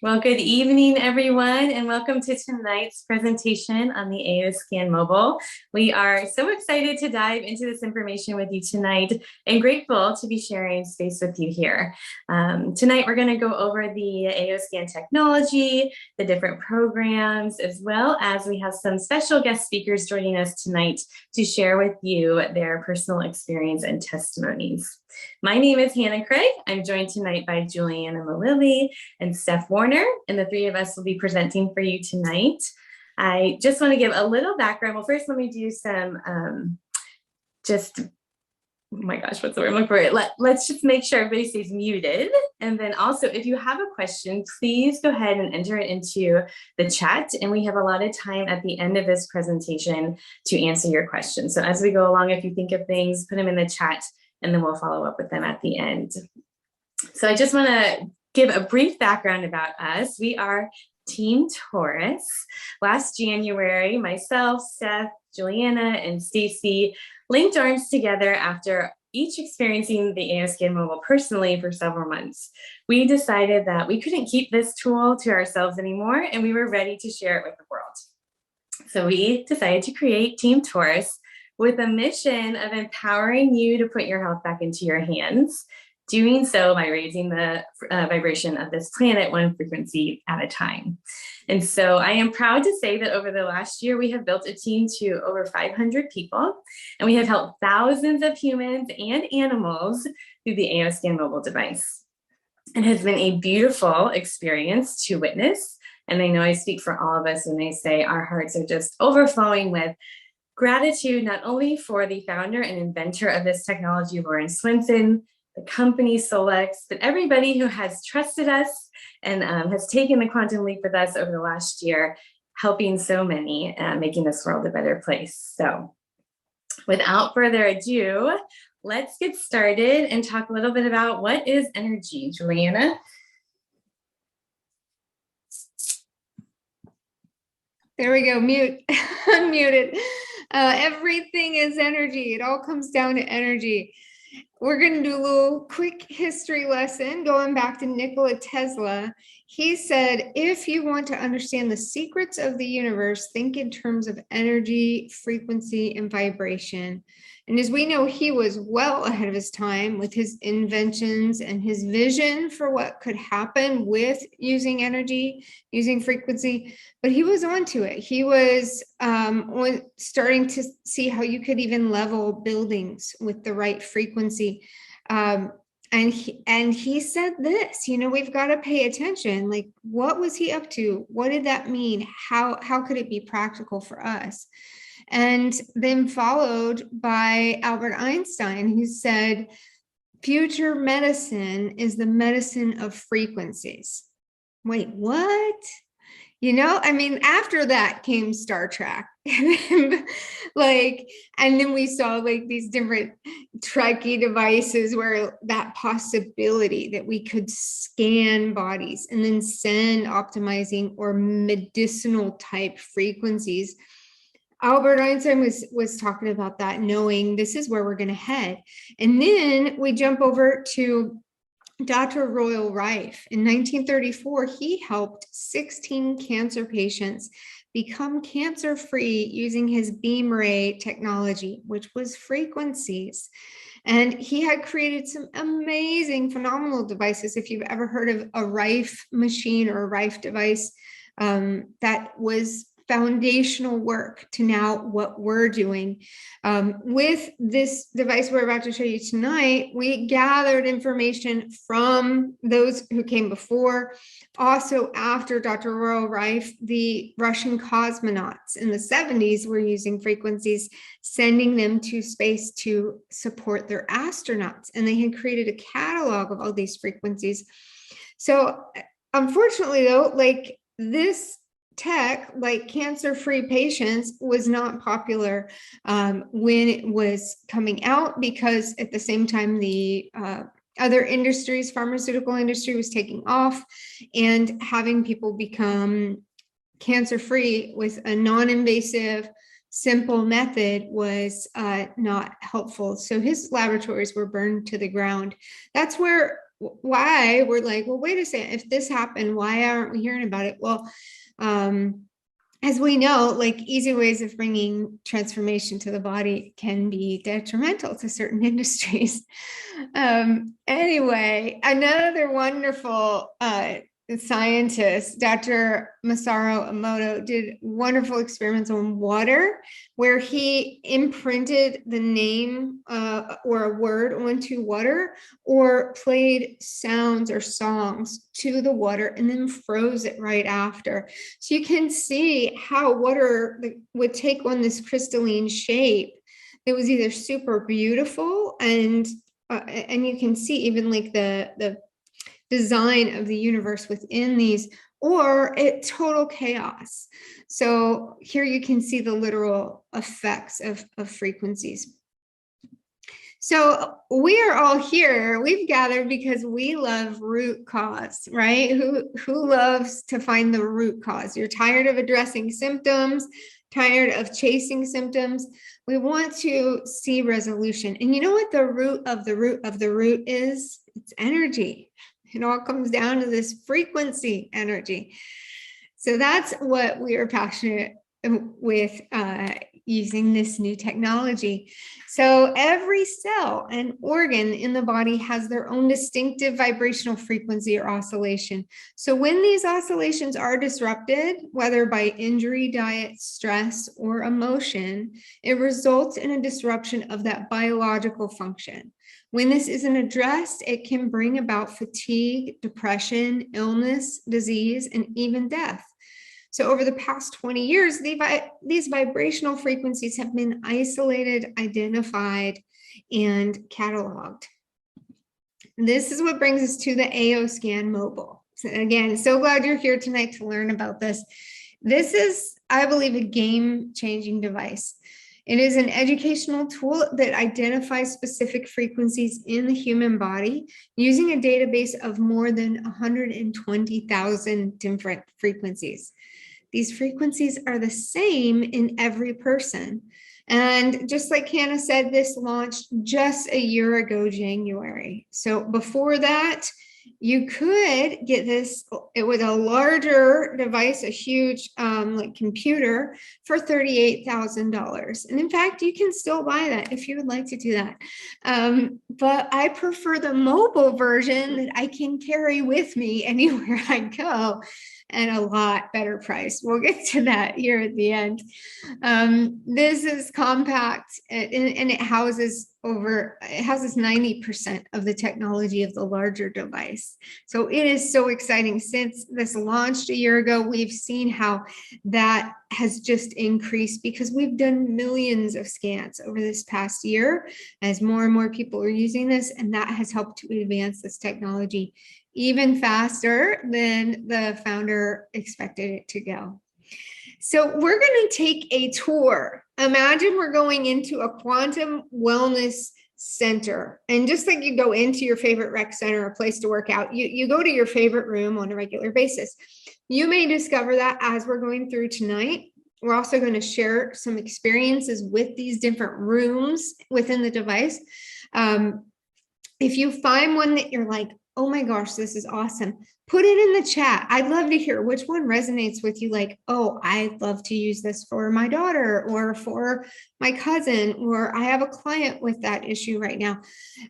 Well, good evening, everyone, and welcome to tonight's presentation on the AOScan Mobile. We are so excited to dive into this information with you tonight and grateful to be sharing space with you here. Tonight, we're going to go over the AOScan technology, the different programs, as well as we have some special guest speakers joining us tonight to share with you their personal experience and testimonies. My name is Hannah Craig. I'm joined tonight by Juliana Malili and Steph Warner, and the three of us will be presenting for you tonight. I just want to give a little background. Well, first, let me do some oh my gosh, what's the word I'm looking for? Let's just make sure everybody stays muted. And then also, if you have a question, please go ahead and enter it into the chat. And we have a lot of time at the end of this presentation to answer your questions. So as we go along, if you think of things, put them in the chat, and then we'll follow up with them at the end. So I just want to give a brief background about us. We are Team Taurus. Last January, myself, Steph, Juliana, and Stacy linked arms together after each experiencing the AOScan Mobile personally for several months. We decided that we couldn't keep this tool to ourselves anymore, and we were ready to share it with the world. So we decided to create Team Taurus with a mission of empowering you to put your health back into your hands, doing so by raising the vibration of this planet one frequency at a time. And so I am proud to say that over the last year, we have built a team to over 500 people, and we have helped thousands of humans and animals through the AOScan mobile device. It has been a beautiful experience to witness, and I know I speak for all of us when I say our hearts are just overflowing with gratitude, not only for the founder and inventor of this technology, Lauren Swenson, the company Solex, but everybody who has trusted us and has taken the quantum leap with us over the last year, helping so many, making this world a better place. So without further ado, let's get started and talk a little bit about what is energy, Juliana. There we go, mute, unmuted. Everything is energy. It all comes down to energy. We're going to do a little quick history lesson going back to Nikola Tesla. He said, if you want to understand the secrets of the universe, think in terms of energy, frequency, and vibration. And as we know, he was well ahead of his time with his inventions and his vision for what could happen with using energy, using frequency, but he was onto it. He was starting to see how you could even level buildings with the right frequency. And he said this, we've got to pay attention. Like, what was he up to? What did that mean? How could it be practical for us? And then followed by Albert Einstein, who said, future medicine is the medicine of frequencies. Wait, what? After that came Star Trek. And then we saw these different Trekkie devices where that possibility that we could scan bodies and then send optimizing or medicinal type frequencies. Albert Einstein was talking about that, knowing this is where we're going to head. And then we jump over to Dr. Royal Rife. In 1934, he helped 16 cancer patients become cancer-free using his beam ray technology, which was frequencies. And he had created some amazing, phenomenal devices. If you've ever heard of a Rife machine or a Rife device, that was foundational work to now what we're doing. With this device we're about to show you tonight, we gathered information from those who came before. Also, after Dr. Royal Rife, the Russian cosmonauts in the 70s were using frequencies, sending them to space to support their astronauts. And they had created a catalog of all these frequencies. So unfortunately, though, this tech, like cancer-free patients, was not popular when it was coming out, because at the same time the other industries, pharmaceutical industry, was taking off, and having people become cancer-free with a non-invasive, simple method was not helpful. So his laboratories were burned to the ground. That's where why we're like, well, wait a second, if this happened, why aren't we hearing about it? Well, as we know, like easy ways of bringing transformation to the body can be detrimental to certain industries. Anyway, another wonderful scientist, Dr. Masaru Emoto, did wonderful experiments on water where he imprinted the name or a word onto water, or played sounds or songs to the water and then froze it right after. So you can see how water would take on this crystalline shape that was either super beautiful, and you can see even like the design of the universe within these, or total chaos. So here you can see the literal effects of frequencies. So we are all here, we've gathered because we love root cause, right? Who loves to find the root cause? You're tired of addressing symptoms, tired of chasing symptoms. We want to see resolution. And you know what the root of the root of the root is? It's energy. It all comes down to this frequency energy. So that's what we are passionate with using this new technology. So every cell and organ in the body has their own distinctive vibrational frequency or oscillation. So when these oscillations are disrupted, whether by injury, diet, stress, or emotion, it results in a disruption of that biological function. When this isn't addressed, it can bring about fatigue, depression, illness, disease, and even death. So over the past 20 years, these vibrational frequencies have been isolated, identified, and cataloged. This is what brings us to the AO Scan Mobile. So again, so glad you're here tonight to learn about this. This is, I believe, a game-changing device. It is an educational tool that identifies specific frequencies in the human body using a database of more than 120,000 different frequencies. These frequencies are the same in every person. And just like Hannah said, this launched just a year ago, January. So before that, you could get this with a larger device, a huge like computer, for $38,000. And in fact, you can still buy that if you would like to do that. But I prefer the mobile version that I can carry with me anywhere I go, and a lot better price. We'll get to that here at the end. This is compact, and it houses 90% of the technology of the larger device. So it is so exciting. Since this launched a year ago, we've seen how that has just increased because we've done millions of scans over this past year as more and more people are using this, and that has helped to advance this technology even faster than the founder expected it to go. So we're going to take a tour. Imagine we're going into a quantum wellness center. And just like you go into your favorite rec center, a place to work out, you go to your favorite room on a regular basis. You may discover that as we're going through tonight. We're also going to share some experiences with these different rooms within the device. If you find one that you're like, oh my gosh, this is awesome, put it in the chat. I'd love to hear which one resonates with you. Like, oh, I'd love to use this for my daughter or for my cousin, or I have a client with that issue right now.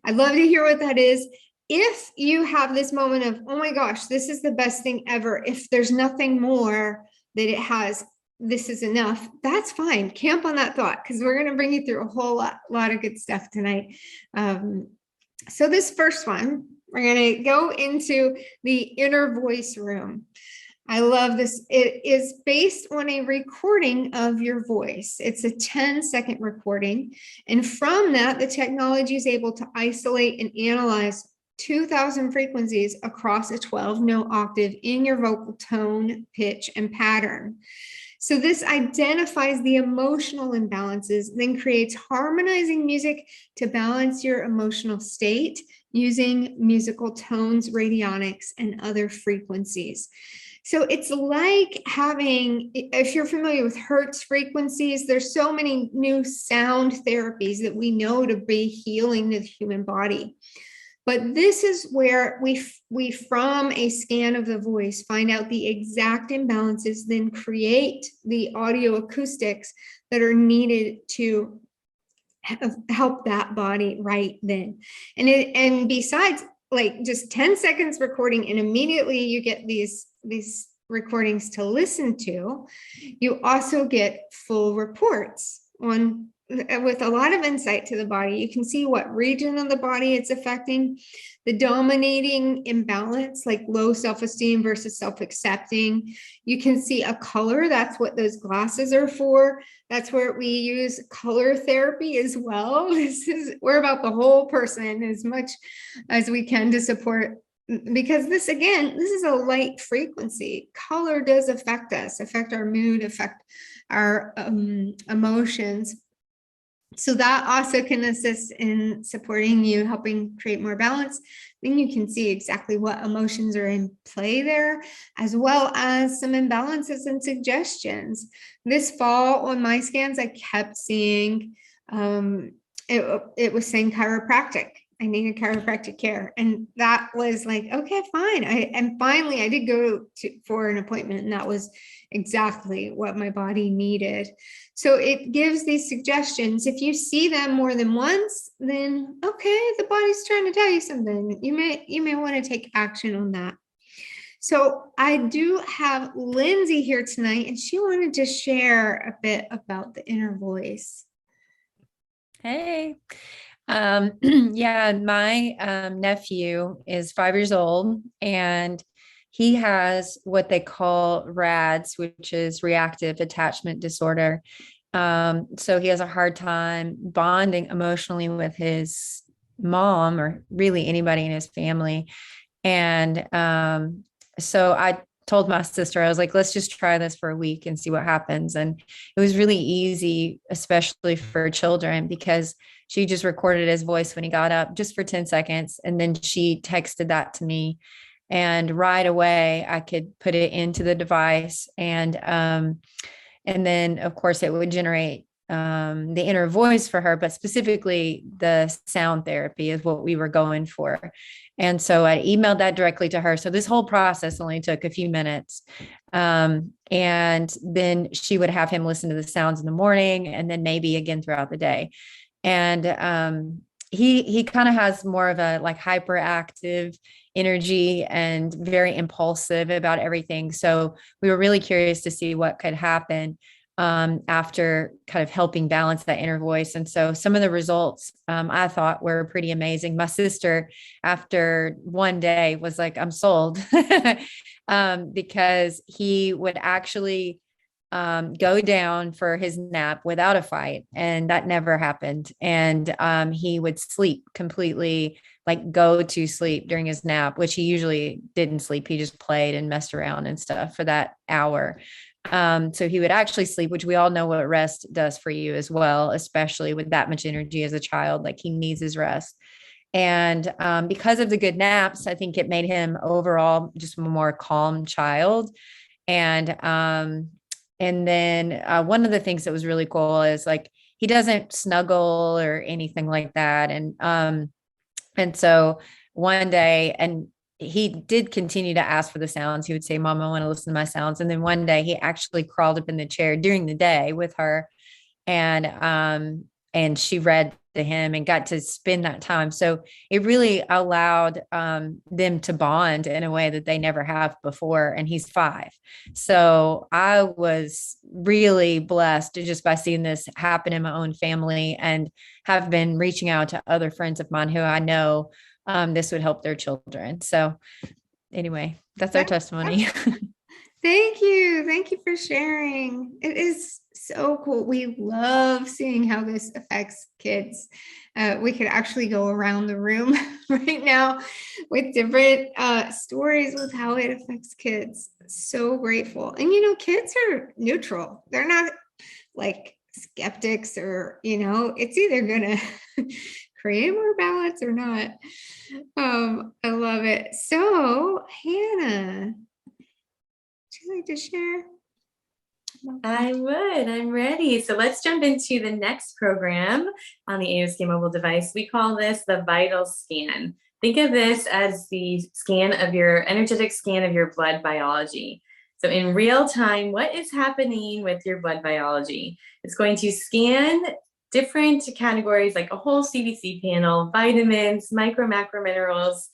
I'd love to hear what that is. If you have this moment of, oh my gosh, this is the best thing ever, if there's nothing more that it has, this is enough, that's fine. Camp on that thought, because we're going to bring you through a whole lot of good stuff tonight. So this first one, we're going to go into the inner voice room. I love this. It is based on a recording of your voice. It's a 10-second recording. And from that, the technology is able to isolate and analyze 2,000 frequencies across a 12-note octave in your vocal tone, pitch, and pattern. So this identifies the emotional imbalances, then creates harmonizing music to balance your emotional state using musical tones, radionics, and other frequencies. So it's like having, if you're familiar with Hertz frequencies, there's so many new sound therapies that we know to be healing the human body. But this is where we from a scan of the voice, find out the exact imbalances, then create the audio acoustics that are needed to help that body right then. And besides like just 10 seconds recording, and immediately you get these recordings to listen to, you also get full reports on with a lot of insight to the body. You can see what region of the body it's affecting, the dominating imbalance, like low self-esteem versus self-accepting. You can see a color. That's what those glasses are for. That's where we use color therapy as well. We're about the whole person as much as we can to support, because this is a light frequency. Color does affect us, affect our mood, affect our emotions. So that also can assist in supporting you, helping create more balance. Then you can see exactly what emotions are in play there, as well as some imbalances and suggestions. This fall on my scans, I kept seeing, it was saying chiropractic. I needed chiropractic care. And that was like, okay, fine. And finally I did go for an appointment, and that was exactly what my body needed. So it gives these suggestions. If you see them more than once, then okay, the body's trying to tell you something. You may want to take action on that. So I do have Lindsay here tonight, and she wanted to share a bit about the inner voice. Hey. Yeah, my nephew is 5 years old, and he has what they call RADS, which is reactive attachment disorder. So he has a hard time bonding emotionally with his mom, or really anybody in his family. And so I told my sister, I was like, let's just try this for a week and see what happens. And it was really easy, especially for children, because she just recorded his voice when he got up just for 10 seconds. And then she texted that to me. And right away I could put it into the device. And then of course it would generate the inner voice for her, but specifically the sound therapy is what we were going for. And so I emailed that directly to her. So this whole process only took a few minutes. And then she would have him listen to the sounds in the morning, and then maybe again throughout the day. And he kind of has more of a like hyperactive energy and very impulsive about everything. So we were really curious to see what could happen after kind of helping balance that inner voice. And so some of the results I thought were pretty amazing. My sister, after one day, was like, I'm sold, because he would actually go down for his nap without a fight. And that never happened. And he would sleep completely, like go to sleep during his nap, which he usually didn't sleep. He just played and messed around and stuff for that hour. So he would actually sleep, which we all know what rest does for you as well, especially with that much energy as a child. Like he needs his rest. And because of the good naps, I think it made him overall just a more calm child. And then one of the things that was really cool is like he doesn't snuggle or anything like that. And so one day, and he did continue to ask for the sounds. He would say, Mom, I want to listen to my sounds. And then one day he actually crawled up in the chair during the day with her, and she read to him and got to spend that time. So it really allowed them to bond in a way that they never have before. And he's 5. So I was really blessed just by seeing this happen in my own family, and have been reaching out to other friends of mine who I know this would help their children. So anyway, that's our testimony. Thank you. Thank you for sharing. It is so cool. We love seeing how this affects kids. We could actually go around the room right now with different stories with how it affects kids. So grateful. And, kids are neutral. They're not like skeptics or, it's either going to create more balance or not. I love it. So, Hannah, like to share? I would. I'm ready. So let's jump into the next program on the AOScan mobile device. We call this the Vital Scan. Think of this as the energetic scan of your blood biology. So in real time, what is happening with your blood biology? It's going to scan different categories like a whole CBC panel, vitamins, micro, macro minerals,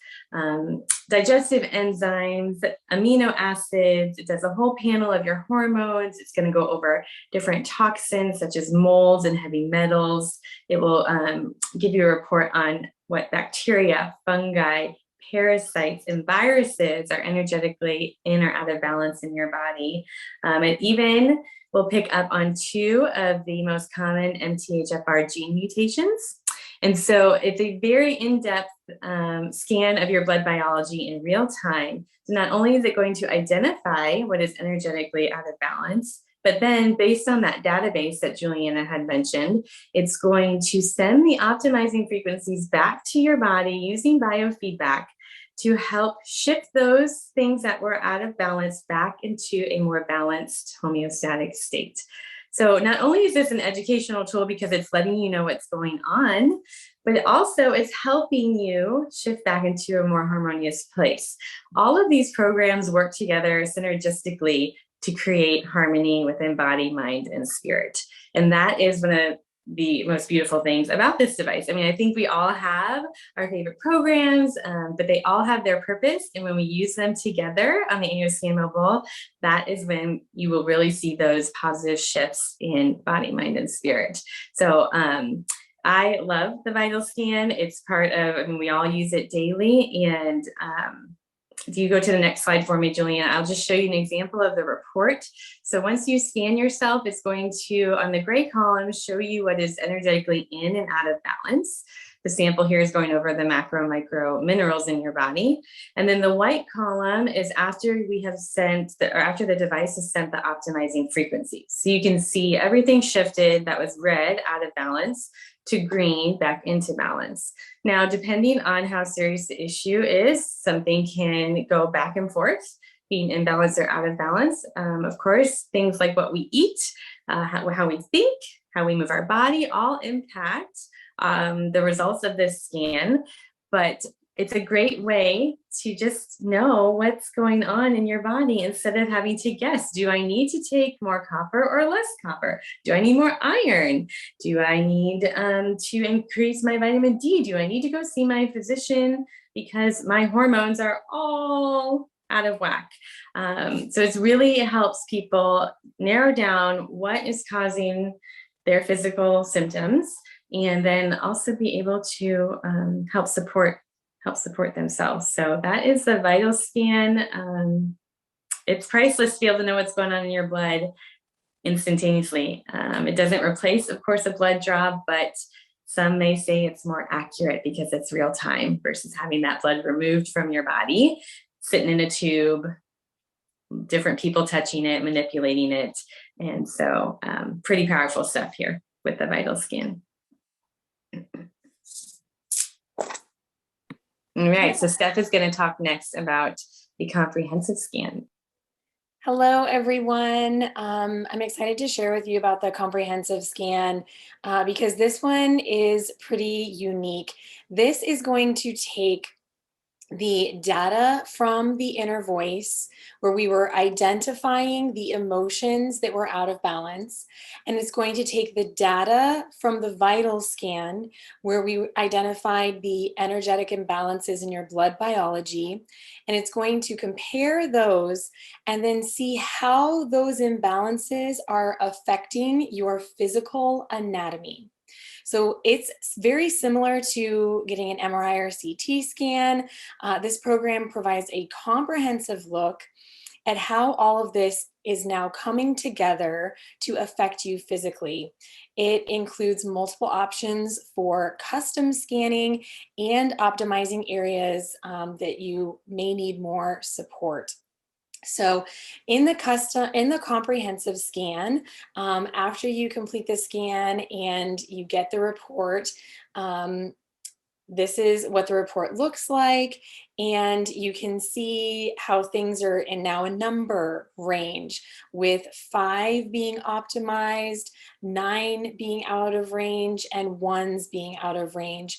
digestive enzymes, amino acids. It does a whole panel of your hormones. It's going to go over different toxins such as molds and heavy metals. It will give you a report on what bacteria, fungi, parasites, and viruses are energetically in or out of balance in your body. It even will pick up on 2 of the most common MTHFR gene mutations. And so it's a very in-depth scan of your blood biology in real time. So not only is it going to identify what is energetically out of balance, but then based on that database that Juliana had mentioned, it's going to send the optimizing frequencies back to your body using biofeedback to help shift those things that were out of balance back into a more balanced homeostatic state. So not only is this an educational tool because it's letting you know what's going on, but it also is helping you shift back into a more harmonious place. All of these programs work together synergistically to create harmony within body, mind, and spirit. And that is one of the most beautiful things about this device. I mean, I think we all have our favorite programs, but they all have their purpose. And when we use them together on the AOScan Mobile, that is when you will really see those positive shifts in body, mind, and spirit. So I love the Vital Scan. It's part of, I mean, we all use it daily. And if you go to the next slide for me, Juliana, I'll just show you an example of the report. So once you scan yourself, it's going to, on the gray column, show you what is energetically in and out of balance. The sample here is going over the macro, micro minerals in your body. And then the white column is after we have sent, or after the device has sent the optimizing frequencies. So you can see everything shifted that was red out of balance to green back into balance. Now, depending on how serious the issue is, something can go back and forth, being in balance or out of balance. Of course, things like what we eat, how we think, how we move our body, all impact the results of this scan. But it's a great way to just know what's going on in your body instead of having to guess. Do I need to take more copper or less copper? Do I need more iron? Do I need to increase my vitamin D? Do I need to go see my physician because my hormones are all out of whack? So it really helps people narrow down what is causing their physical symptoms, and then also be able to help support themselves. So that is the Vital Scan. It's priceless to be able to know what's going on in your blood instantaneously. It doesn't replace, of course, a blood draw, but some may say it's more accurate because it's real time versus having that blood removed from your body, sitting in a tube, different people touching it, manipulating it. And so pretty powerful stuff here with the Vital Scan. All right, so Steph is going to talk next about the comprehensive scan. Hello, everyone. I'm excited to share with you about the comprehensive scan because this one is pretty unique. This is going to take the data from the inner voice, where we were identifying the emotions that were out of balance. And it's going to take the data from the vital scan, where we identified the energetic imbalances in your blood biology. And it's going to compare those and then see how those imbalances are affecting your physical anatomy. So it's very similar to getting an MRI or CT scan. This program provides a comprehensive look at how all of this is now coming together to affect you physically. It includes multiple options for custom scanning and optimizing areas that you may need more support. So in the comprehensive scan, after you complete the scan and you get the report, this is what the report looks like. And you can see how things are in now a number range, with 5 being optimized, 9 being out of range, and 1s being out of range.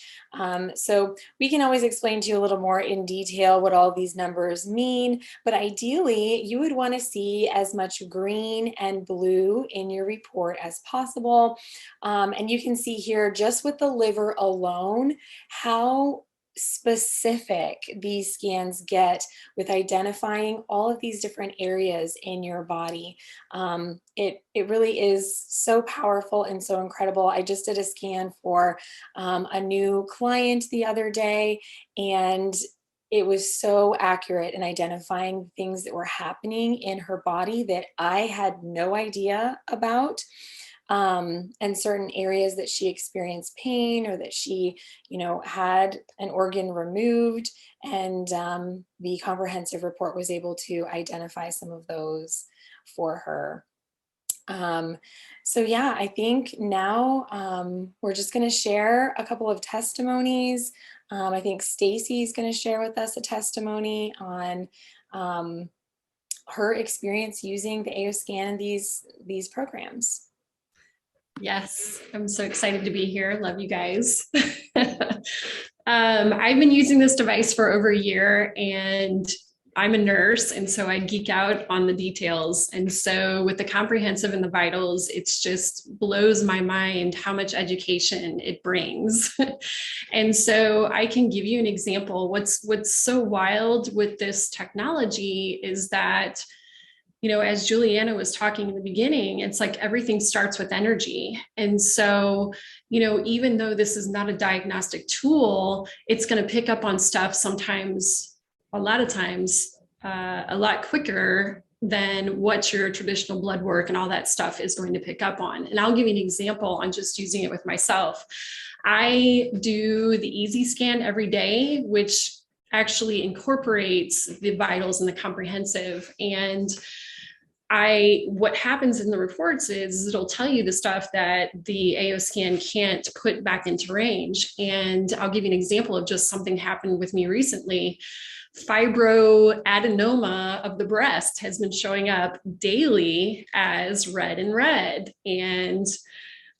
So we can always explain to you a little more in detail what all these numbers mean, but ideally you would want to see as much green and blue in your report as possible. And you can see here, just with the liver alone, how specific these scans get with identifying all of these different areas in your body. It really is so powerful and so incredible. I just did a scan for a new client the other day, and it was so accurate in identifying things that were happening in her body that I had no idea about. And certain areas that she experienced pain, or that she, had an organ removed. And the comprehensive report was able to identify some of those for her. So yeah, I think now we're just going to share a couple of testimonies. I think Stacy's going to share with us a testimony on her experience using the AOScan and these programs. Yes, I'm so excited to be here. Love you guys. I've been using this device for over a year, and I'm a nurse, and so I geek out on the details. And so with the comprehensive and the vitals, it's just blows my mind how much education it brings. And so I can give you an example. What's so wild with this technology is that, as Juliana was talking in the beginning, it's like everything starts with energy. And so, even though this is not a diagnostic tool, it's going to pick up on stuff sometimes, a lot of times, a lot quicker than what your traditional blood work and all that stuff is going to pick up on. And I'll give you an example on just using it with myself. I do the Easy Scan every day, which actually incorporates the vitals and the comprehensive. And what happens in the reports is it'll tell you the stuff that the AOScan can't put back into range. And I'll give you an example of just something happened with me recently. Fibroadenoma of the breast has been showing up daily as red and red. And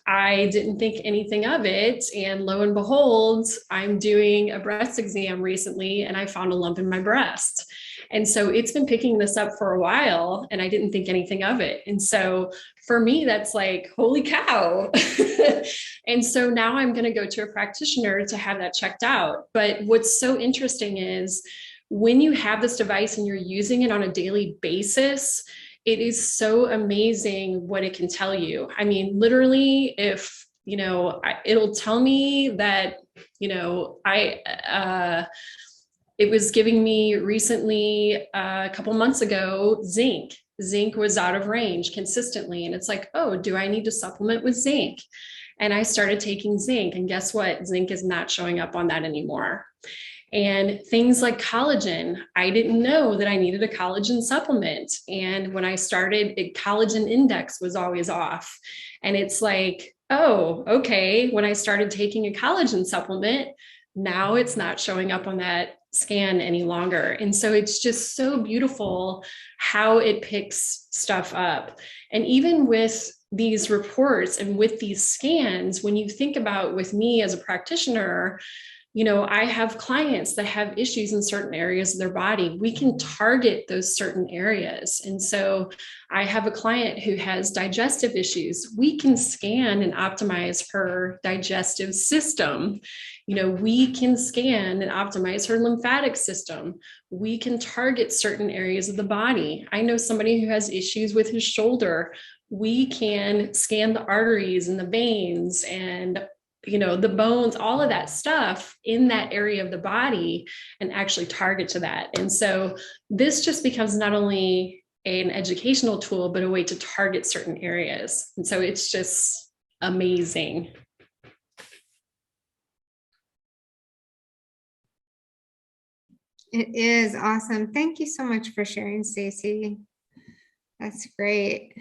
I didn't think anything of it. And lo and behold, I'm doing a breast exam recently, and I found a lump in my breast. And so it's been picking this up for a while, and I didn't think anything of it. And so for me, that's like, holy cow. And so now I'm going to go to a practitioner to have that checked out. But what's so interesting is when you have this device and you're using it on a daily basis, it is so amazing what it can tell you. I mean, literally, if, it'll tell me that, it was giving me recently, a couple months ago, zinc. Zinc was out of range consistently. And it's like, oh, do I need to supplement with zinc? And I started taking zinc, and guess what? Zinc is not showing up on that anymore. And things like collagen, I didn't know that I needed a collagen supplement. And when I started, collagen index was always off. And it's like, oh, okay. When I started taking a collagen supplement, now it's not showing up on that scan any longer. And so it's just so beautiful how it picks stuff up. And even with these reports and with these scans, when you think about with me as a practitioner, I have clients that have issues in certain areas of their body. We can target those certain areas. And so I have a client who has digestive issues. We can scan and optimize her digestive system. We can scan and optimize her lymphatic system. We can target certain areas of the body. I know somebody who has issues with his shoulder. We can scan the arteries and the veins and the bones, all of that stuff in that area of the body, and actually target to that. And so this just becomes not only an educational tool, but a way to target certain areas. And so it's just amazing. It is awesome. Thank you so much for sharing, Stacy. That's great.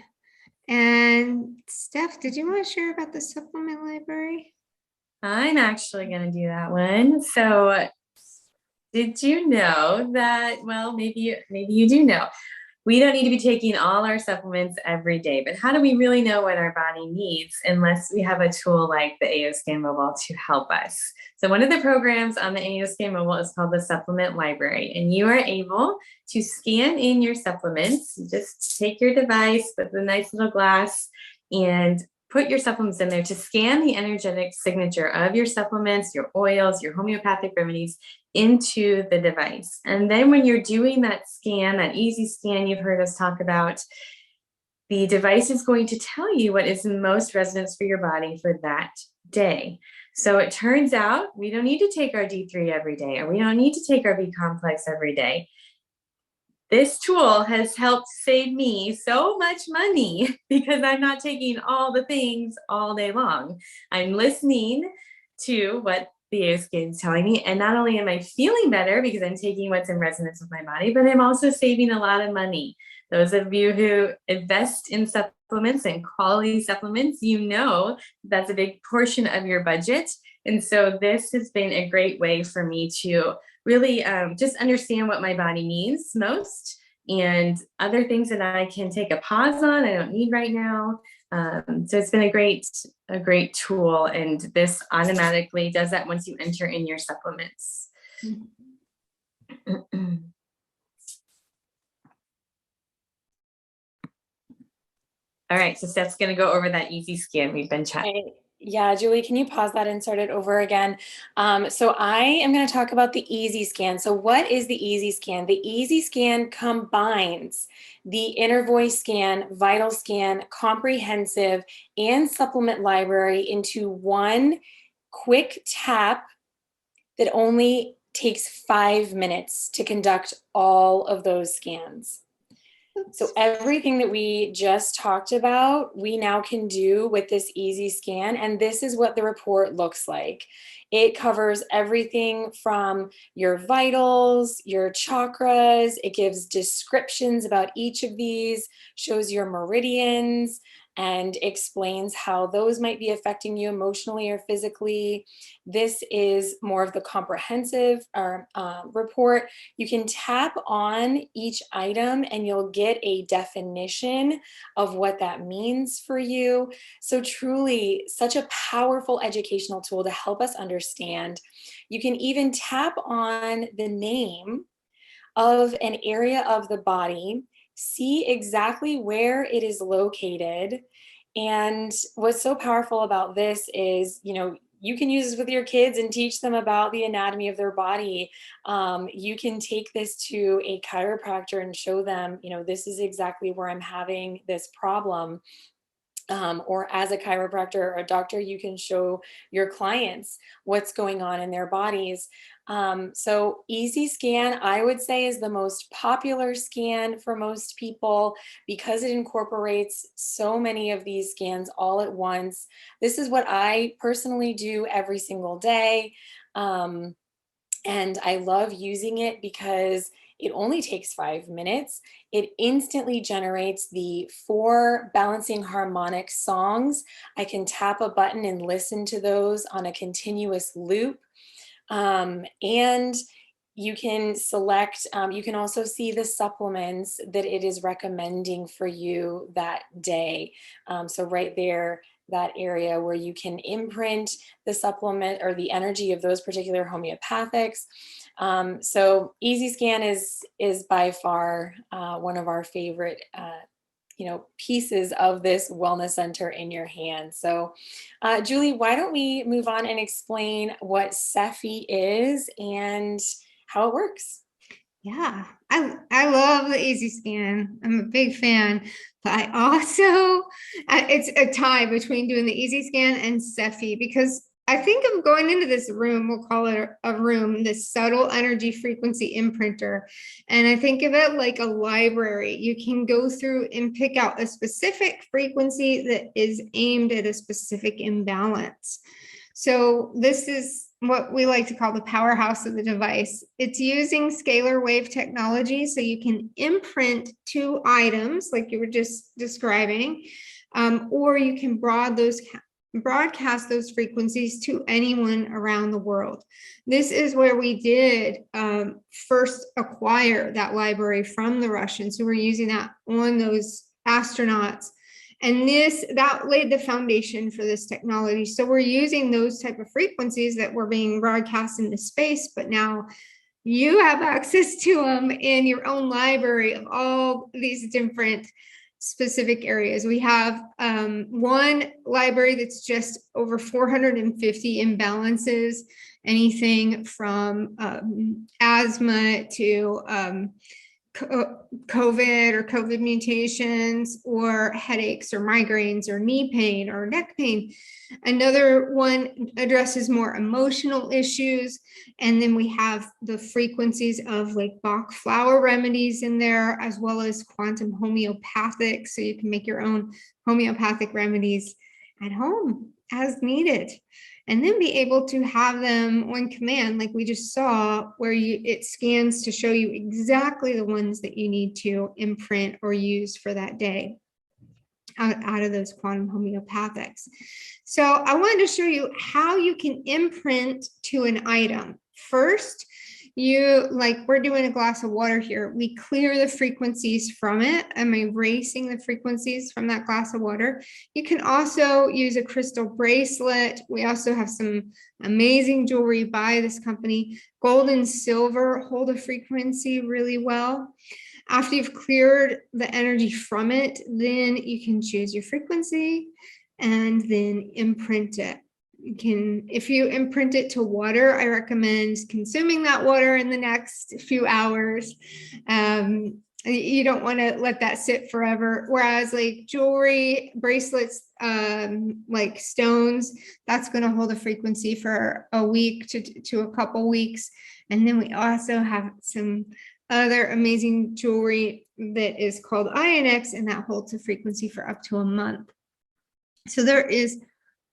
And Steph, did you want to share about the supplement library? I'm actually going to do that one. So Did you know that, well, maybe you do know, we don't need to be taking all our supplements every day, but how do we really know what our body needs unless we have a tool like the AOScan Mobile to help us? So one of the programs on the AOScan Mobile is called the Supplement Library, and you are able to scan in your supplements. You just take your device with a nice little glass and put your supplements in there to scan the energetic signature of your supplements, your oils, your homeopathic remedies into the device. And then when you're doing that scan, that easy scan you've heard us talk about, the device is going to tell you what is in most resonance for your body for that day. So it turns out we don't need to take our D3 every day, or we don't need to take our B complex every day. This tool has helped save me so much money because I'm not taking all the things all day long. I'm listening to what the AOScan is telling me, and not only am I feeling better because I'm taking what's in resonance with my body, but I'm also saving a lot of money. Those of you who invest in supplements and quality supplements, you know that's a big portion of your budget. And so this has been a great way for me to really just understand what my body needs most, and other things that I can take a pause on, I don't need right now. So it's been a great tool, and this automatically does that once you enter in your supplements. All right, so Steph's going to go over that easy scan we've been chatting. Okay. Yeah, Julie, can you pause that and start it over again? So I am going to talk about the easy scan. So what is the easy scan? The easy scan combines the inner voice scan, vital scan, comprehensive, and supplement library into one quick tap that only takes 5 minutes to conduct all of those scans. So everything that we just talked about, we now can do with this easy scan. And this is what the report looks like. It covers everything from your vitals, your chakras. It gives descriptions about each of these, shows your meridians, and explains how those might be affecting you emotionally or physically. This is more of the comprehensive report. You can tap on each item and you'll get a definition of what that means for you. So truly, such a powerful educational tool to help us understand. You can even tap on the name of an area of the body, see exactly where it is located. And what's so powerful about this is, you can use this with your kids and teach them about the anatomy of their body. You can take this to a chiropractor and show them, this is exactly where I'm having this problem. Or as a chiropractor or a doctor, you can show your clients what's going on in their bodies. So Easy Scan, I would say, is the most popular scan for most people because it incorporates so many of these scans all at once. This is what I personally do every single day. And I love using it because it only takes 5 minutes. It instantly generates the 4 balancing harmonic songs. I can tap a button and listen to those on a continuous loop. And you can select, you can also see the supplements that it is recommending for you that day. So right there, that area where you can imprint the supplement or the energy of those particular homeopathics. So Easy Scan is by far one of our favorite pieces of this wellness center in your hand. So Julie, why don't we move on and explain what SEFI is and how it works? Yeah, I love the Easy Scan. I'm a big fan, but I also, it's a tie between doing the Easy Scan and SEFI, because I think of going into this room, we'll call it a room, this subtle energy frequency imprinter. And I think of it like a library. You can go through and pick out a specific frequency that is aimed at a specific imbalance. So this is what we like to call the powerhouse of the device. It's using scalar wave technology, so you can imprint 2 items like you were just describing, or you can broadcast those frequencies to anyone around the world. This is where we did first acquire that library from the Russians who were using that on those astronauts. And that laid the foundation for this technology. So we're using those type of frequencies that were being broadcast into space, but now you have access to them in your own library of all these different specific areas. We have one library that's just over 450 imbalances, anything from asthma to COVID or COVID mutations, or headaches or migraines or knee pain or neck pain. Another one addresses more emotional issues. And then we have the frequencies of like Bach flower remedies in there, as well as quantum homeopathic. So you can make your own homeopathic remedies at home as needed. And then be able to have them on command, like we just saw, where it scans to show you exactly the ones that you need to imprint or use for that day out of those quantum homeopathics. So I wanted to show you how you can imprint to an item. First, we're doing a glass of water here. We clear the frequencies from it. I'm erasing the frequencies from that glass of water. You can also use a crystal bracelet. We also have some amazing jewelry by this company. Gold and silver hold a frequency really well. After you've cleared the energy from it, then you can choose your frequency and then imprint it. If you imprint it to water, I recommend consuming that water in the next few hours. You don't want to let that sit forever. Whereas like jewelry, bracelets, like stones, that's going to hold a frequency for a week to a couple weeks. And then we also have some other amazing jewelry that is called INX, and that holds a frequency for up to a month. So there is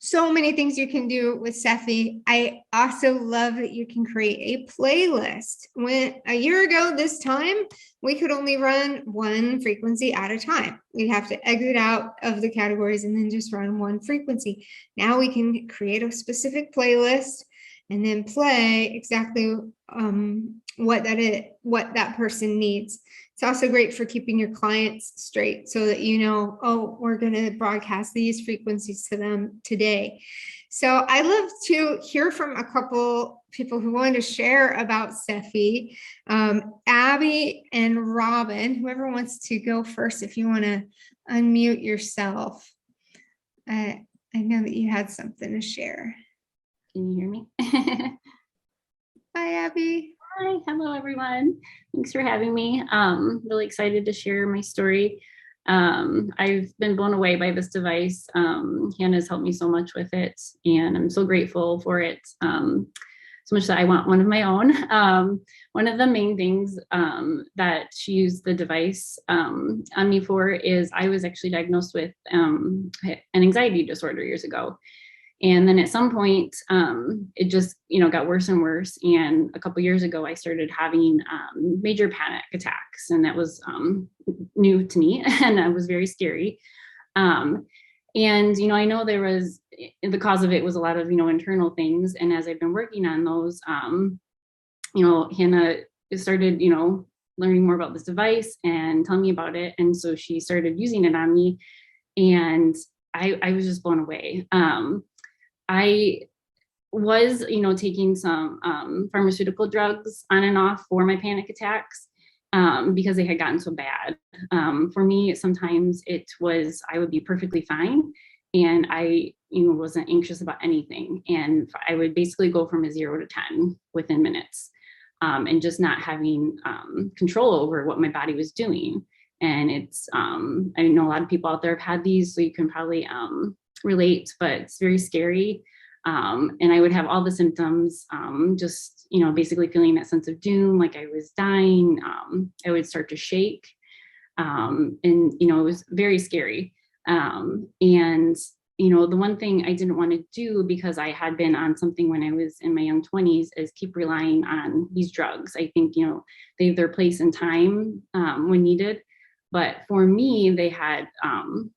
so many things you can do with SEFI. I also love that you can create a playlist. When a year ago this time, we could only run one frequency at a time. We'd have to exit out of the categories and then just run one frequency. Now we can create a specific playlist and then play exactly what that person needs. It's also great for keeping your clients straight so that you know, oh, we're going to broadcast these frequencies to them today. So I'd love to hear from a couple people who wanted to share about SEFI. Abby and Robin, whoever wants to go first, if you want to unmute yourself. I know that you had something to share. Can you hear me? Hi, Abby. Hi, hello everyone. Thanks for having me. Really excited to share my story. I've been blown away by this device. Hannah's helped me so much with it, and I'm so grateful for it. So much that I want one of my own. One of the main things that she used the device on me for is I was actually diagnosed with an anxiety disorder years ago. And then at some point, it just, got worse and worse. And a couple years ago, I started having major panic attacks, and that was new to me, and that was very scary. And, I know there was, the cause of it was a lot of, internal things. And as I've been working on those, Hannah started, learning more about this device and telling me about it. And so she started using it on me, and I was just blown away. I was, taking some pharmaceutical drugs on and off for my panic attacks because they had gotten so bad. For me, sometimes I would be perfectly fine, and I, wasn't anxious about anything. And I would basically go from a 0 to 10 within minutes, and just not having control over what my body was doing. And it's, I know a lot of people out there have had these, so you can probably relate, but it's very scary. And I would have all the symptoms, just, basically feeling that sense of doom, like I was dying. I would start to shake, and, it was very scary. And, the one thing I didn't want to do, because I had been on something when I was in my young 20s, is keep relying on these drugs. I think, they have their place in time when needed. But for me, they had,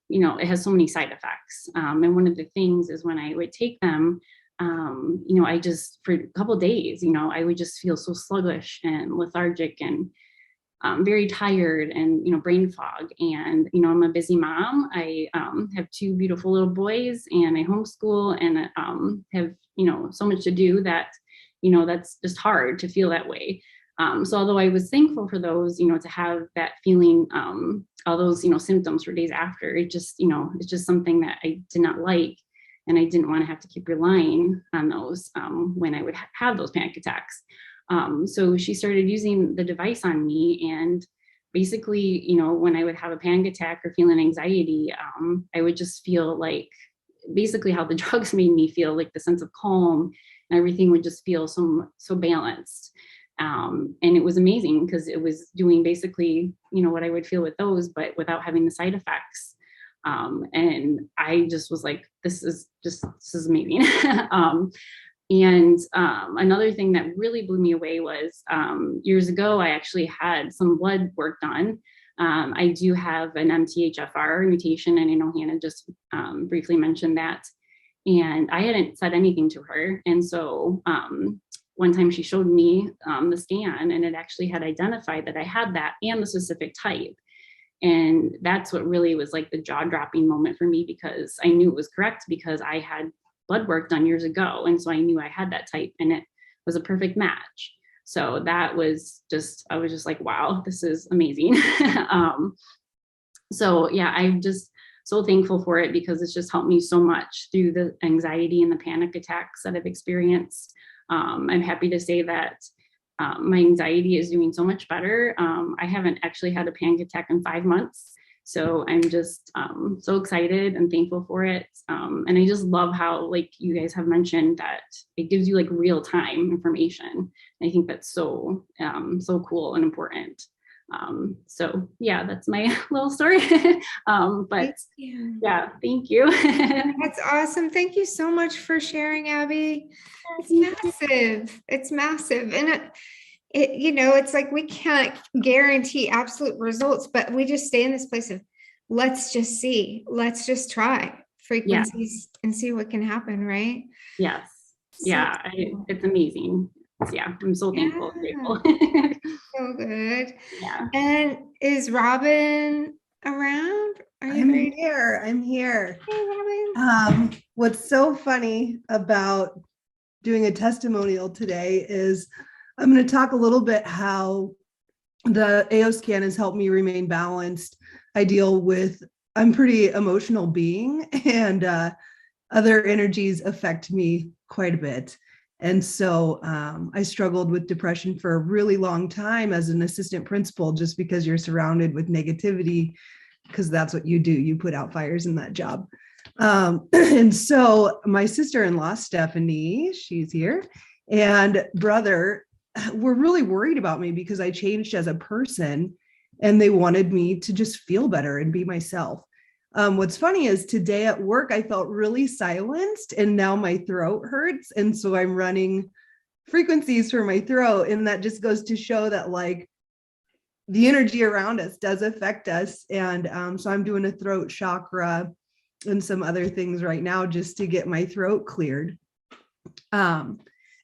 it has so many side effects. And one of the things is when I would take them, I just, for a couple of days, I would just feel so sluggish and lethargic and very tired and, brain fog. And, I'm a busy mom. I have two beautiful little boys and I homeschool and have, so much to do that, that's just hard to feel that way. So although I was thankful for those, to have that feeling, all those, symptoms for days after, it just, it's just something that I did not like. And I didn't want to have to keep relying on those when I would have those panic attacks. So she started using the device on me, and basically, when I would have a panic attack or feeling anxiety, I would just feel like basically how the drugs made me feel, like the sense of calm, and everything would just feel so balanced. And it was amazing because it was doing basically, what I would feel with those, but without having the side effects. And I just was like, this is amazing. And another thing that really blew me away was years ago, I actually had some blood work done. I do have an MTHFR mutation, and I know Hannah just briefly mentioned that. And I hadn't said anything to her. And so one time she showed me the scan, and it actually had identified that I had that and the specific type. And that's what really was like the jaw-dropping moment for me, because I knew it was correct because I had blood work done years ago. And so I knew I had that type, and it was a perfect match. So that was just, I was just like, wow, this is amazing. So yeah, I'm just so thankful for it because it's just helped me so much through the anxiety and the panic attacks that I've experienced. I'm happy to say that my anxiety is doing so much better. I haven't actually had a panic attack in 5 months. So I'm just so excited and thankful for it. And I just love how, like you guys have mentioned, that it gives you like real time information. I think that's so cool and important. So yeah, that's my little story. But yeah, thank you. That's awesome. Thank you so much for sharing, Abby. It's massive. It's massive. And it's like we can't guarantee absolute results, but we just stay in this place of let's just see, let's just try frequencies and see what can happen, right? Yes. Yeah, it's amazing. Yeah, I'm so thankful and grateful. So good. Yeah. And is Robin around? I'm here. Hey, Robin. What's so funny about doing a testimonial today is I'm going to talk a little bit how the AO scan has helped me remain balanced. I'm pretty emotional being, and other energies affect me quite a bit. And so I struggled with depression for a really long time as an assistant principal, just because you're surrounded with negativity, because that's what you do. You put out fires in that job. And so my sister-in-law, Stephanie, she's here, and brother were really worried about me because I changed as a person, and they wanted me to just feel better and be myself. What's funny is today at work, I felt really silenced, and now my throat hurts. And so I'm running frequencies for my throat. And that just goes to show that like the energy around us does affect us. And so I'm doing a throat chakra and some other things right now just to get my throat cleared.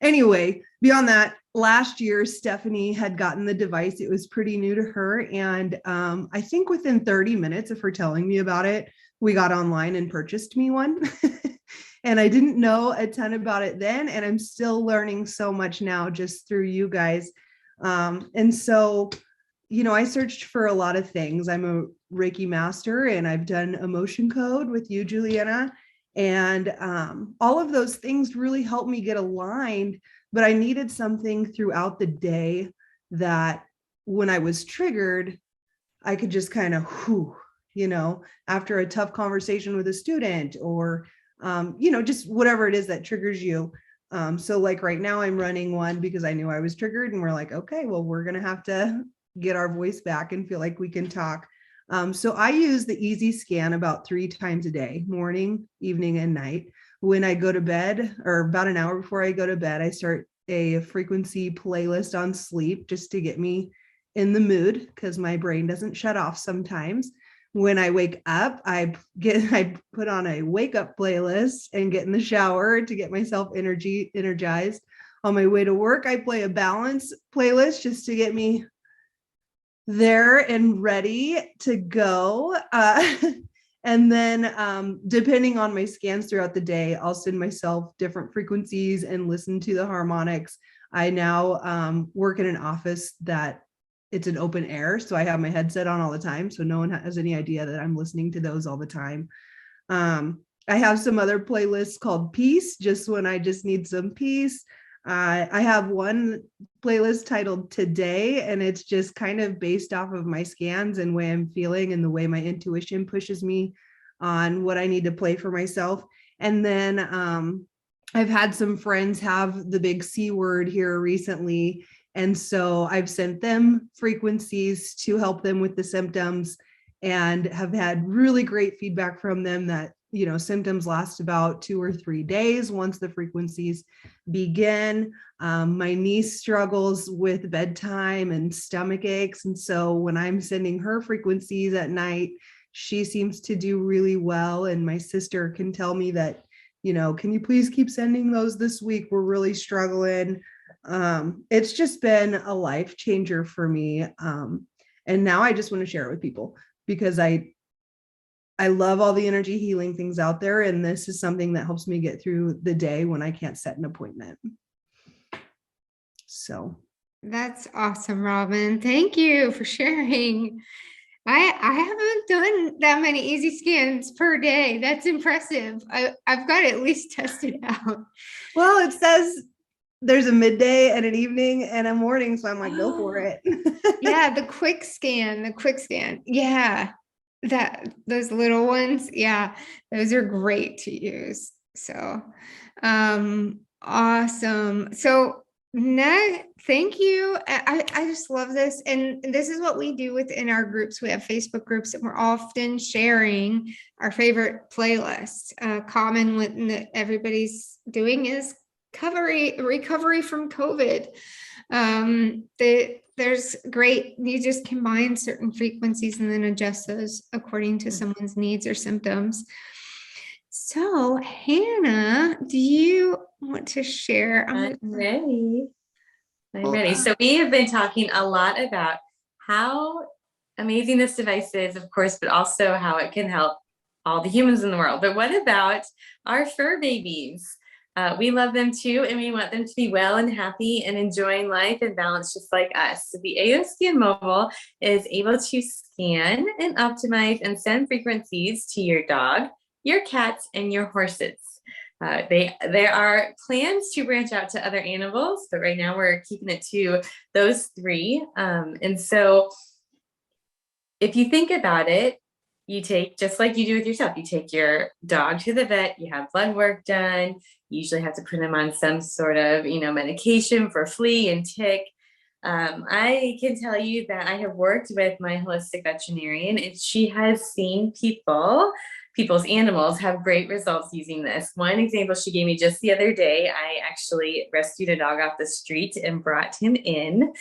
Anyway, beyond that, last year, Stephanie had gotten the device. It was pretty new to her. And I think within 30 minutes of her telling me about it, we got online and purchased me one. And I didn't know a ton about it then. And I'm still learning so much now just through you guys. And so, I searched for a lot of things. I'm a Reiki master, and I've done emotion code with you, Juliana. And all of those things really helped me get aligned. But I needed something throughout the day that when I was triggered, I could just kind of, after a tough conversation with a student or, just whatever it is that triggers you. So like right now I'm running one because I knew I was triggered, and we're like, okay, well, we're going to have to get our voice back and feel like we can talk. So I use the easy scan about 3 times a day, morning, evening, and night. When I go to bed, or about an hour before I go to bed, I start a frequency playlist on sleep just to get me in the mood because my brain doesn't shut off sometimes. When I wake up, I put on a wake up playlist and get in the shower to get myself energized. On my way to work, I play a balance playlist just to get me there and ready to go. And then depending on my scans throughout the day, I'll send myself different frequencies and listen to the harmonics. I now work in an office that it's an open air, so I have my headset on all the time, so no one has any idea that I'm listening to those all the time. I have some other playlists called Peace, just when I just need some peace. I have one playlist titled Today, and it's just kind of based off of my scans and way I'm feeling and the way my intuition pushes me on what I need to play for myself. And then I've had some friends have the big C word here recently, and so I've sent them frequencies to help them with the symptoms and have had really great feedback from them that, you know, symptoms last about 2 or 3 days once the frequencies begin. My niece struggles with bedtime and stomach aches. And so when I'm sending her frequencies at night, she seems to do really well. And my sister can tell me that, you know, can you please keep sending those this week? We're really struggling. It's just been a life changer for me. And now I just want to share it with people because I love all the energy healing things out there. And this is something that helps me get through the day when I can't set an appointment. So That's awesome, Robin. Thank you for sharing. I haven't done that many easy scans per day. That's impressive. I've got to at least test it out. well, it says there's a midday and an evening and a morning. So I'm like, go for it. Yeah, the quick scan. Yeah. Those little ones. Yeah, those are great to use. So awesome. So thank you. I just love this. And this is what we do within our groups. We have Facebook groups and we're often sharing our favorite playlists. Common with everybody's doing is recovery from COVID. There's great, you just combine certain frequencies and then adjust those according to someone's needs or symptoms. So Hannah, do you want to share? I'm ready. So we have been talking a lot about how amazing this device is, of course, but also how it can help all the humans in the world. But what about our fur babies? We love them too, and we want them to be well and happy and enjoying life and balance just like us. So the AO Scan Mobile is able to scan and optimize and send frequencies to your dog, your cats, and your horses. There are plans to branch out to other animals, but right now we're keeping it to those 3. And so if you think about it, you take, just like you do with yourself, you take your dog to the vet, you have blood work done, you usually have to put them on some sort of, medication for flea and tick. I can tell you that I have worked with my holistic veterinarian and she has seen people's animals have great results using this. One example she gave me just the other day, I actually rescued a dog off the street and brought him in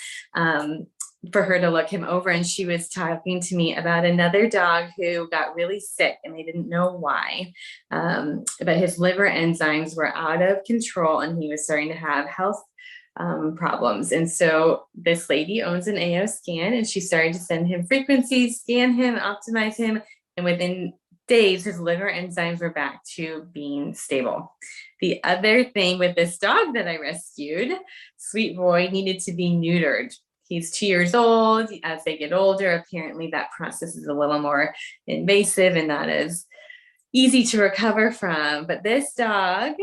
for her to look him over. And she was talking to me about another dog who got really sick and they didn't know why. But his liver enzymes were out of control and he was starting to have health problems. And so this lady owns an AO scan and she started to send him frequencies, scan him, optimize him. And within days, his liver enzymes were back to being stable. The other thing with this dog that I rescued, Sweet Boy, needed to be neutered. He's 2 years old. As they get older, apparently that process is a little more invasive and not as easy to recover from. But this dog,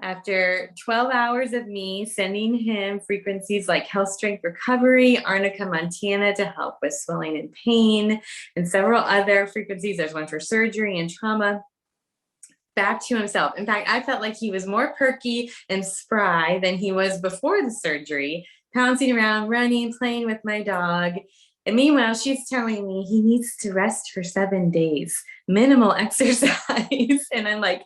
after 12 hours of me sending him frequencies like Health Strength Recovery, Arnica Montana to help with swelling and pain, and several other frequencies, there's one for surgery and trauma, back to himself. In fact, I felt like he was more perky and spry than he was before the surgery, pouncing around, running, playing with my dog. And meanwhile, she's telling me he needs to rest for 7 days, minimal exercise. And I'm like,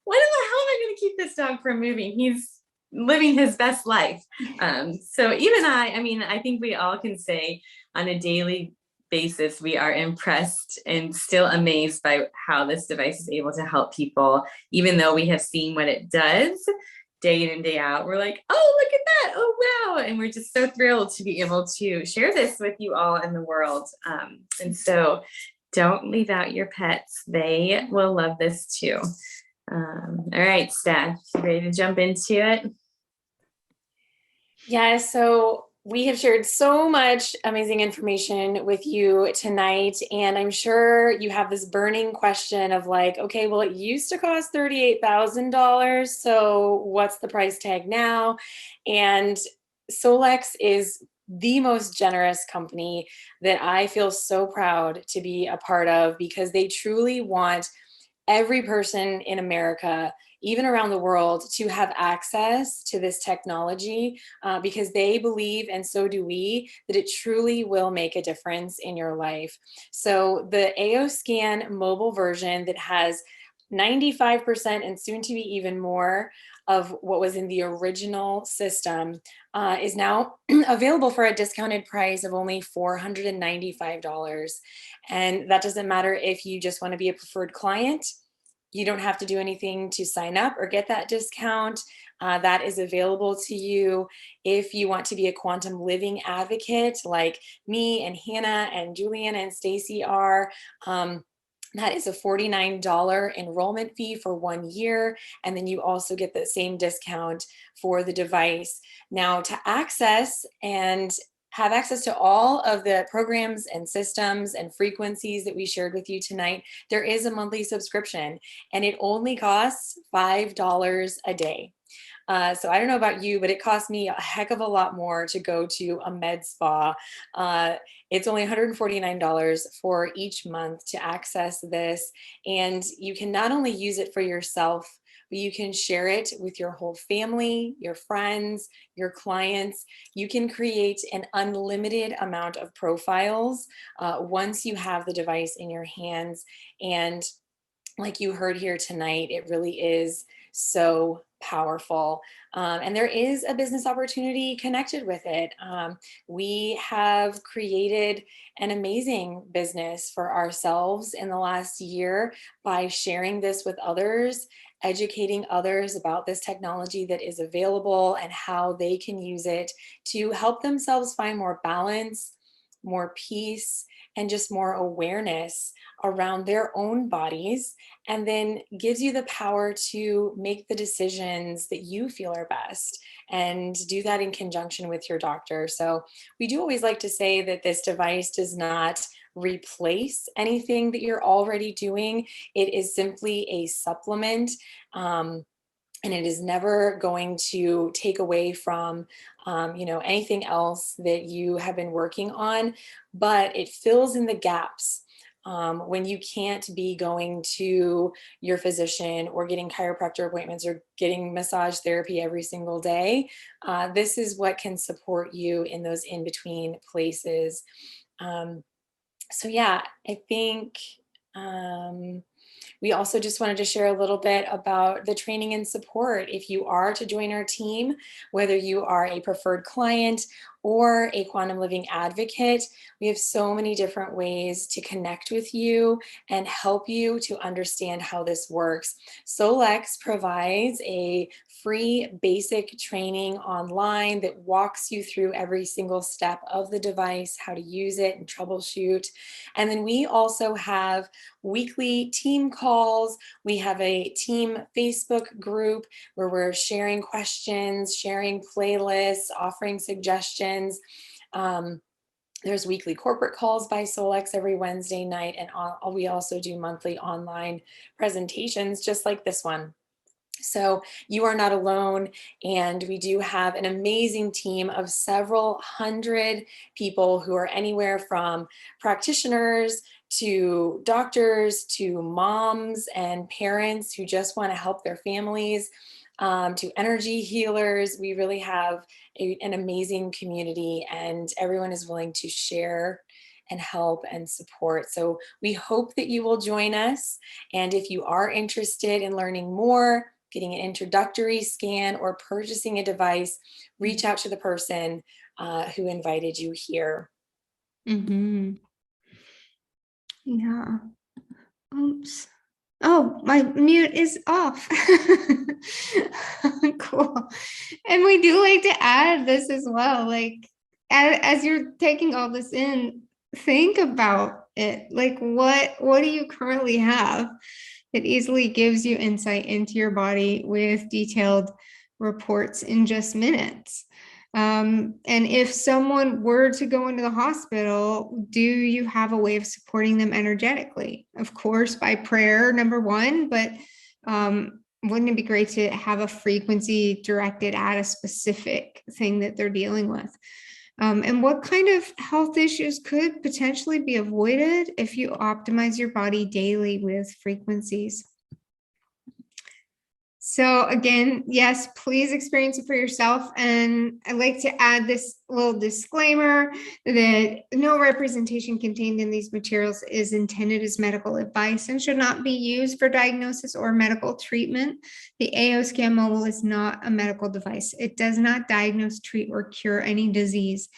what in the hell am I going to keep this dog from moving? He's living his best life. So even I think we all can say on a daily basis, we are impressed and still amazed by how this device is able to help people, even though we have seen what it does day in and day out. We're like, oh, look at that. Oh, wow. And we're just so thrilled to be able to share this with you all in the world. And so don't leave out your pets. They will love this too. All right, Steph, you ready to jump into it? Yeah, so we have shared so much amazing information with you tonight, and I'm sure you have this burning question of like, okay, well, it used to cost $38,000, so what's the price tag now? And Solex is the most generous company that I feel so proud to be a part of, because they truly want every person in America, even around the world, to have access to this technology, because they believe, and so do we, that it truly will make a difference in your life. So the AO Scan mobile version that has 95% and soon to be even more of what was in the original system is now available for a discounted price of only $495. And that doesn't matter if you just want to be a preferred client. You don't have to do anything to sign up or get that discount. That is available to you. If you want to be a quantum living advocate like me and Hannah and Juliana and Stacy are, that is a $49 enrollment fee for 1 year. And then you also get the same discount for the device. Now, to access and have access to all of the programs and systems and frequencies that we shared with you tonight, there is a monthly subscription, and it only costs $5 a day. So I don't know about you, but it cost me a heck of a lot more to go to a med spa. It's only $149 for each month to access this. And you can not only use it for yourself, but you can share it with your whole family, your friends, your clients. You can create an unlimited amount of profiles once you have the device in your hands. And like you heard here tonight, it really is so powerful. And there is a business opportunity connected with it. We have created an amazing business for ourselves in the last year by sharing this with others, educating others about this technology that is available and how they can use it to help themselves find more balance, more peace, and just more awareness around their own bodies, and then gives you the power to make the decisions that you feel are best, and do that in conjunction with your doctor. So we do always like to say that this device does not replace anything that you're already doing. It is simply a supplement. And it is never going to take away from, anything else that you have been working on, but it fills in the gaps. When you can't be going to your physician or getting chiropractor appointments or getting massage therapy every single day, this is what can support you in those in-between places. So yeah, I think we also just wanted to share a little bit about the training and support. If you are to join our team, whether you are a preferred client or a quantum living advocate, we have so many different ways to connect with you and help you to understand how this works. Solex provides a free basic training online that walks you through every single step of the device, how to use it and troubleshoot. And then we also have weekly team calls. We have a team Facebook group where we're sharing questions, sharing playlists, offering suggestions. There's weekly corporate calls by Solex every Wednesday night, and we also do monthly online presentations just like this one. So you are not alone, and we do have an amazing team of several hundred people who are anywhere from practitioners to doctors to moms and parents who just want to help their families, to energy healers. We really have an amazing community, and everyone is willing to share and help and support. So we hope that you will join us. And if you are interested in learning more, getting an introductory scan, or purchasing a device, reach out to the person who invited you here. Mm-hmm. Yeah. Oops. Oh, my mute is off. Cool. And we do like to add this as well. Like, as you're taking all this in, think about it. Like, what do you currently have that easily gives you insight into your body with detailed reports in just minutes? And if someone were to go into the hospital, do you have a way of supporting them energetically? Of course, by prayer, number one, but wouldn't it be great to have a frequency directed at a specific thing that they're dealing with? And what kind of health issues could potentially be avoided if you optimize your body daily with frequencies? So again, yes, please experience it for yourself. And I'd like to add this little disclaimer that no representation contained in these materials is intended as medical advice and should not be used for diagnosis or medical treatment. The AO Scan Mobile is not a medical device. It does not diagnose, treat, or cure any disease.